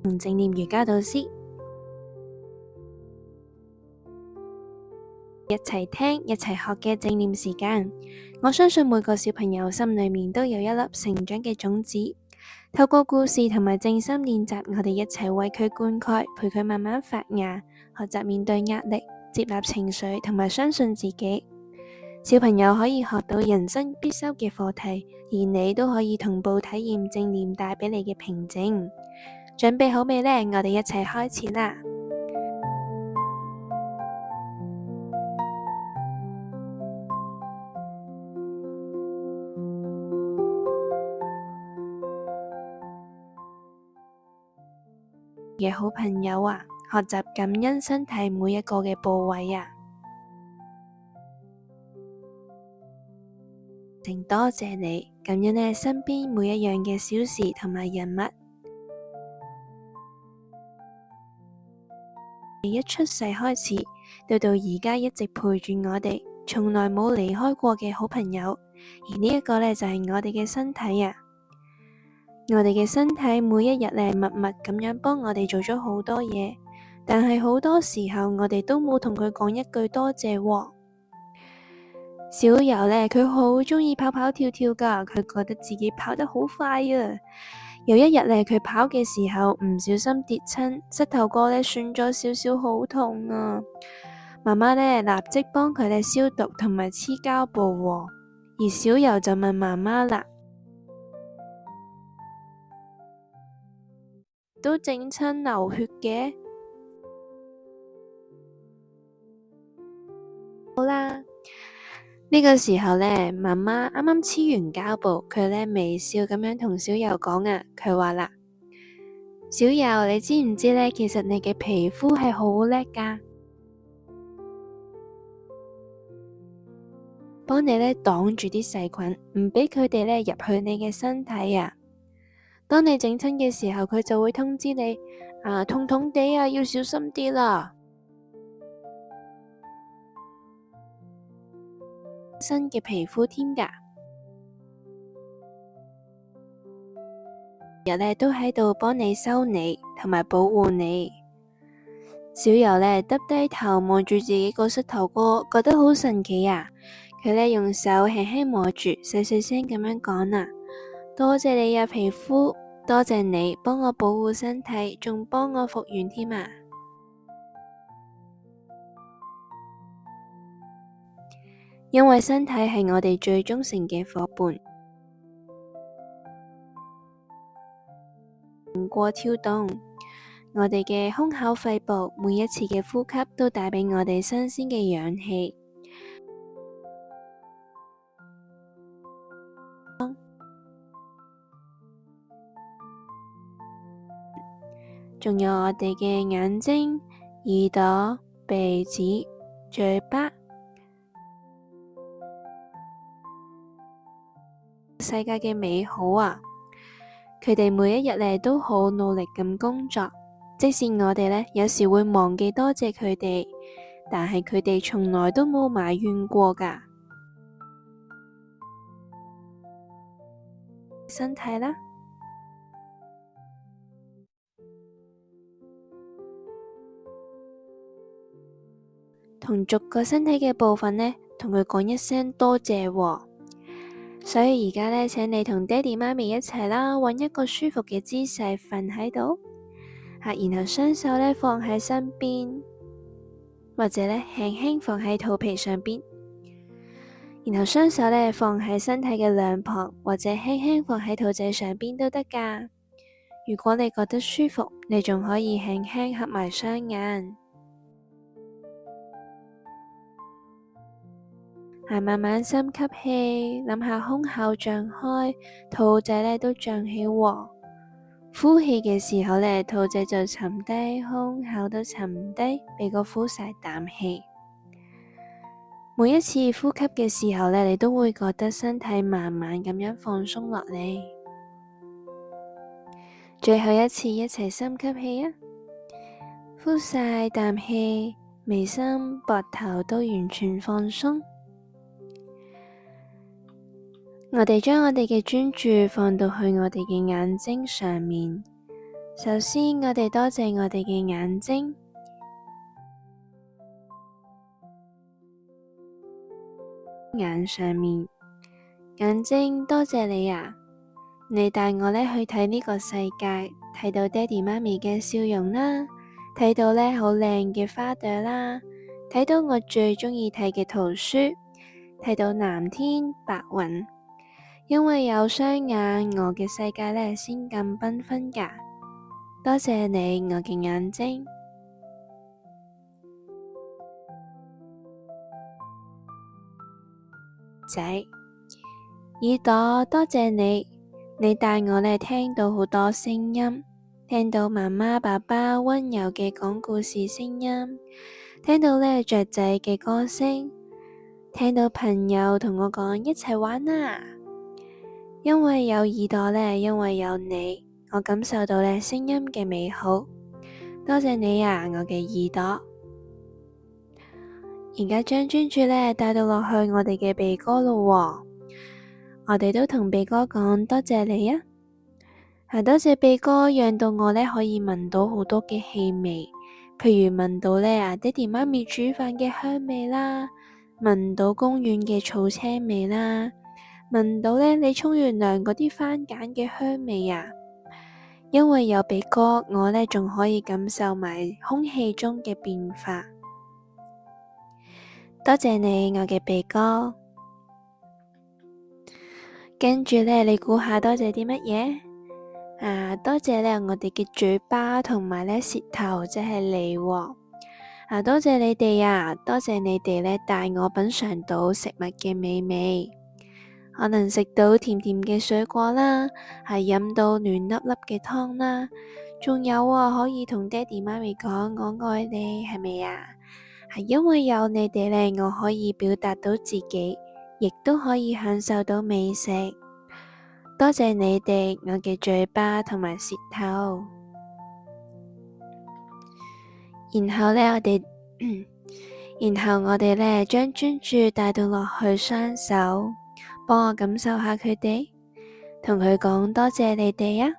同正念瑜伽導師一齊聽一齊學嘅正念時間。我相信每個小朋友心裏面都有一粒成長嘅種子，透過故事同埋靜心練習，我哋一齊為佢灌溉，陪佢慢慢發芽，學習面對壓力，接納情緒同埋相信自己。小朋友可以學到人生必修嘅課題，而你都可以同步體驗正念帶俾你嘅平靜。準備好未呢？我哋一齊開始啦！嘅好朋友啊，學習感恩身體每一個嘅部位啊，請多謝你，感恩你身邊每一樣嘅小事同埋人物。一出世開始，到而家一直陪住我哋，從來冇離開過嘅好朋友。而呢一個呢，就係我哋嘅身體啊。我哋嘅身體每一日呢，默默咁樣幫我哋做咗好多嘢，但係好多時候我哋都冇同佢講一句多謝喎。小柔呢，佢好鍾意跑跑跳跳㗎，佢覺得自己跑得好快啊。有一日呢，佢跑嘅時候唔小心跌親，膝頭哥呢損咗少少，好痛啊。媽媽呢，立即幫佢呢消毒同埋黐膠布喎。而小柔就問媽媽啦，都整親流血嘅。好啦，呢個時候呢，媽媽啱啱黐完膠布，佢呢微笑咁樣同小柔講啊，佢話啦，小柔，你知唔知呢？其實你嘅皮膚係好叻㗎，幫你呢擋住啲細菌，唔俾佢哋呢入去你嘅身體啊。當你整親嘅時候，佢就會通知你痛痛地啊，要小心啲啦。新嘅皮膚添㗎，日呢都喺度幫你修你同埋保護你。小柔呢耷低頭望住自己個膝頭哥，覺得好神奇啊。佢呢用手輕輕摸住，細細聲咁樣講啊，多謝你啊皮膚，多謝你幫我保護身體，仲幫我復原添啊。因為身體係我哋最忠誠嘅夥伴，過跳動，我哋嘅胸口肺部每一次嘅呼吸都帶俾我哋新鮮嘅氧氣。仲有我哋嘅眼睛、耳朵、鼻子、嘴巴，世界嘅美好啊！佢哋每一日呢都好努力咁工作，即使我哋呢有時會忘記多謝佢哋，但係佢哋從來都冇埋怨過㗎。身體啦，同逐個身體嘅部分呢，同佢講一聲多謝喎。所以而家呢，請你同爹哋媽咪一齊啦，揾一個舒服嘅姿勢瞓喺度，然後雙手呢放喺身邊，或者呢輕輕放喺肚皮上邊，然後雙手呢放喺身體嘅兩旁，或者輕輕放喺肚仔上邊都得㗎。如果你覺得舒服，你仲可以輕輕合埋雙眼。慢慢深吸氣，諗下胸口脹開，肚仔呢都脹起喎。呼氣嘅時候呢，肚仔就沉低，胸口都沉低，俾個呼晒啖氣。每一次呼吸嘅時候呢，你都會覺得身體慢慢咁樣放鬆落嚟。最後一次一齊深吸氣啊！呼晒啖氣，眉心、膊頭都完全放鬆。我哋將我哋嘅專注放到去我哋嘅眼睛上面，首先，我哋多謝我哋嘅眼睛，眼上面，眼睛多謝你啊！你帶我呢去睇呢個世界，睇到爹哋媽咪嘅笑容啦，睇到呢好靚嘅花朵啦，睇到我最鍾意睇嘅圖書，睇到藍天白雲。因為有雙眼，我嘅世界呢先咁繽紛㗎。多謝你，我嘅眼睛。仔，耳朵多謝你，你帶我呢聽到好多聲音，聽到媽媽爸爸溫柔嘅講故事聲音，聽到呢雀仔嘅歌聲，聽到朋友同我講一齊玩啊！因為有耳朵呢，因為有你，我感受到呢聲音嘅美好。多謝你啊，我嘅耳朵。而家將專注呢帶到落去我哋嘅鼻哥咯喎，我哋都同鼻哥講多謝你啊！多謝鼻哥，讓到我呢可以聞到好多嘅氣味，譬如聞到呢爹哋媽咪煮飯嘅香味啦，聞到公園嘅草青味啦，聞到呢你沖完涼嗰啲番梘嘅香味啊！因為有鼻哥，我呢仲可以感受埋空氣中嘅變化。多謝你，我嘅鼻哥。跟住呢，你估下多謝啲乜嘢？多謝呢我哋嘅嘴巴同埋呢舌頭，即係你喎。多謝你哋啊，多謝你哋呢帶我品嘗到食物嘅美味。可能食到甜甜嘅水果啦，飲到暖粒粒嘅湯啦，仲有可以同爹哋媽咪講我愛你，係咪啊？係因為有你哋呢，我可以表達到自己，亦都可以享受到美食。多謝你哋，我嘅嘴巴同埋舌頭。然後我哋呢將專注帶到落去雙手。幫我感受下佢哋，同佢講多謝你哋啊！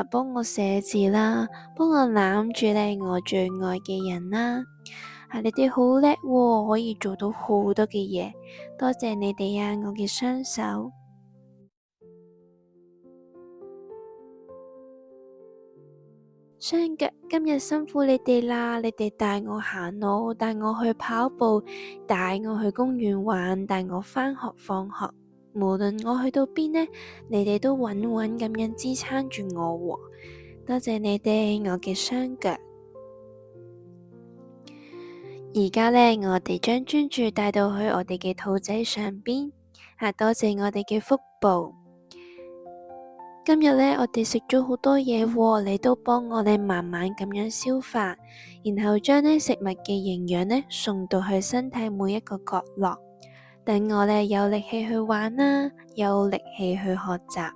幫我寫字啦，幫我攬住呢我最愛嘅人啦。你哋好叻喎，可以做到好多嘅嘢，多謝你哋啊！我嘅雙手。雙腳，今日辛苦你哋啦！你哋帶我行路，帶我去跑步，帶我去公園玩，帶我返學放學。無論我去到邊呢，你哋都穩穩咁樣支撐住我喎。多謝你哋，我嘅雙腳。而家呢，我哋將專注帶到去我哋嘅肚仔上邊。多謝我哋嘅腹部。今日呢，我哋食咗好多嘢喎，你都幫我哋慢慢咁樣消化，然後將呢食物嘅營養呢送到去身體每一個角落，等我呢有力氣去玩啦，有力氣去學習。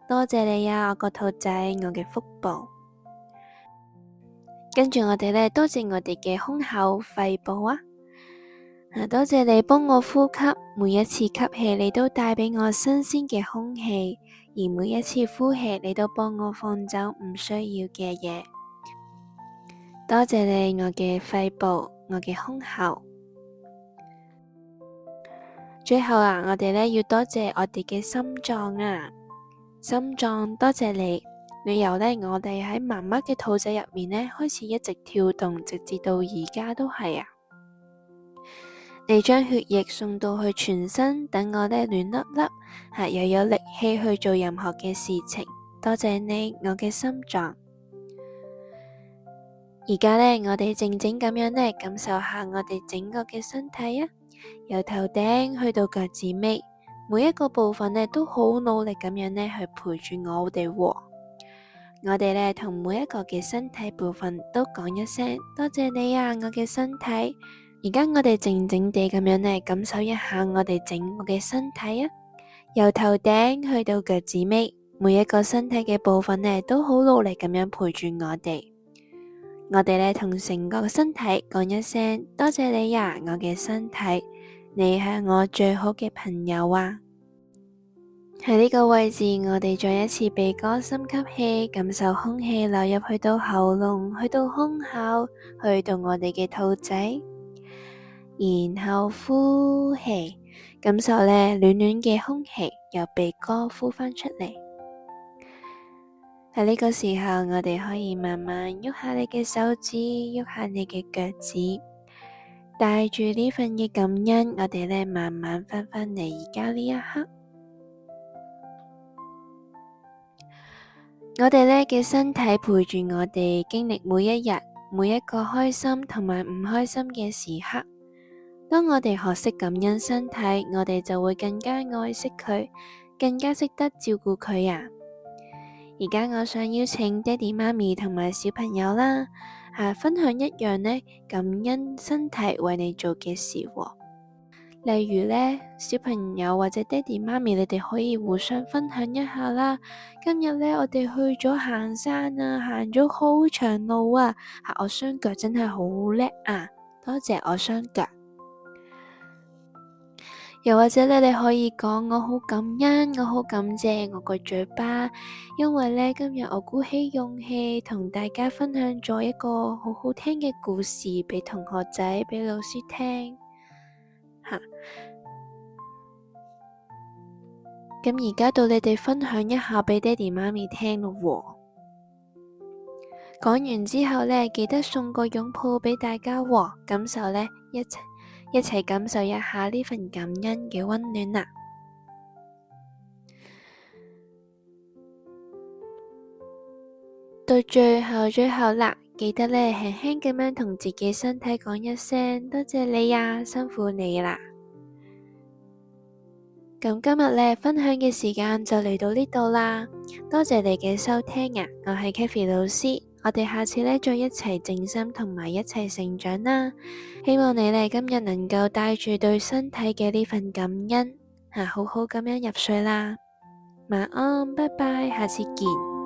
多謝你啊，我個肚仔，我嘅腹部。跟住我哋呢，多謝我哋嘅胸口、肺部啊！多謝你幫我呼吸，每一次吸氣你都帶畀我新鮮嘅空氣。而每一次呼氣，你都幫我放走唔需要嘅嘢。多謝你，我嘅肺部，我嘅胸口。最後我哋呢要多謝我哋嘅心臟啊！心臟，多謝你，你由呢我哋喺媽媽嘅肚仔入面呢開始一直跳動，直至到而家都係啊！你將血液送到去全身，等我呢暖粒粒，又有力氣去做任何嘅事情。多謝你，我嘅心臟。而家呢，我哋靜靜咁樣呢感受下我哋整個嘅身體啊，由頭頂去到腳趾尾，每一個部分呢都好努力咁樣呢去陪住我哋喎。我哋呢同每一個嘅身體部分都講一聲多謝你啊，我嘅身體。而家我哋靜靜地咁樣呢，感受一下我哋整個嘅身體啊，由頭頂去到腳趾尾，每一個身體嘅部分呢，都好努力咁樣陪住我哋。我哋呢，同成個身體講一聲多謝你呀，我嘅身體，你係我最好嘅朋友啊！喺呢個位置，我哋再一次鼻哥深吸氣，感受空氣流入去到喉嚨，去到胸口，去到我哋嘅肚仔，然後呼氣，感受呢暖暖嘅空氣由鼻哥呼返出嚟。喺呢個時候，我哋可以慢慢喐下你嘅手指，喐下你嘅腳趾，帶住呢份嘅感恩，我哋呢慢慢返返嚟而家呢一刻。我哋呢嘅身體陪住我哋經歷每一日，每一個開心同埋唔開心嘅時刻。當我哋學識感恩身體，我哋就會更加愛惜佢，更加識得照顧佢啊！而家我想邀請爹哋媽咪同埋小朋友啦，分享一樣呢感恩身體為你做嘅事喎。例如呢，小朋友或者爹哋媽咪，你哋可以互相分享一下啦。今日呢，我哋去咗行山啊，行咗好長路啊，我雙腳真係好叻啊！多謝我雙腳。又或者你哋可以講，我好感恩，我好感謝我個嘴巴，因為呢，今日我鼓起勇氣同大家分享咗一個好好聽嘅故事俾同學仔，俾老師聽。咁而家到你哋分享一下俾爹哋媽咪聽咯喎。講完之後呢，記得送個擁抱俾大家喎，感受呢，一齊感受一下呢份感恩嘅溫暖啦。到最後啦，記得呢，輕輕咁樣同自己身體講一聲多謝你呀，辛苦你啦。咁今日呢，分享嘅時間就嚟到呢度啦，多謝你嘅收聽啊！我係 Kathy 老師，我哋下次呢，再一齊靜心同埋一齊成長啦。希望你呢，今日能夠帶住對身體嘅呢份感恩，好好咁樣入睡啦。晚安，拜拜，下次見。